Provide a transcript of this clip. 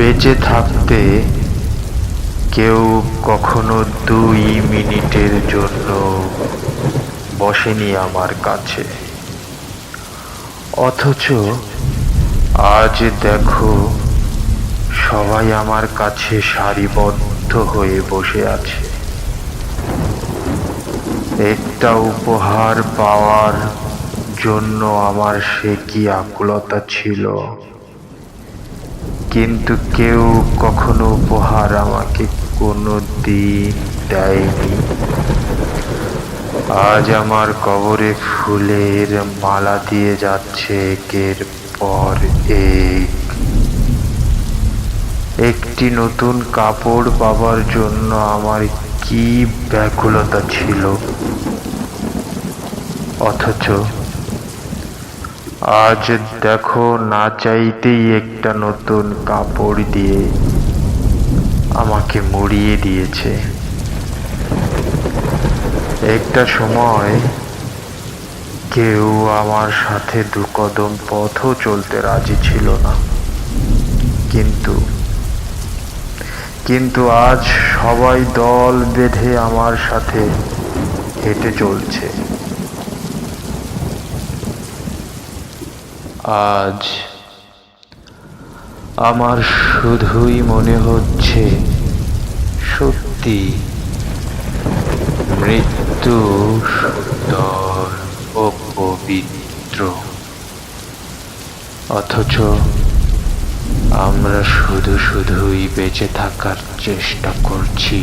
বেঁচে থাকতে কেউ কখনো 2 মিনিটের জন্য বসেনি আমার কাছে, অথচ আজ দেখো সবাই আমার কাছে সারিবদ্ধ হয়ে বসে আছে। একটা উপহার পাওয়ার জন্য আমার সে কি আকুলতা ছিল, কিন্তু কেউ কখনো উপহার আমাকে কোনো দিন দেয়নি। আজ আমার কবরে ফুলের মালা দিয়ে যাচ্ছে একের পর এক। একটি নতুন কাপড় পাবার জন্য আমার কি ব্যাকুলতা ছিল, অথচ আজ দেখো না চাইতেই একটা নতুন কাপড় দিয়ে আমাকে মুড়িয়ে দিয়েছে। একটা সময় কেউ আমার সাথে 2 কদম পথও চলতে রাজি ছিল না, কিন্তু আজ সবাই দল বেঁধে আমার সাথে হেঁটে চলছে। আজ আমার শুধুই মনে হচ্ছে সত্যি মৃত্যু সুন্দর ও পবিত্র, অথচ আমরা শুধুই বেঁচে থাকার চেষ্টা করছি।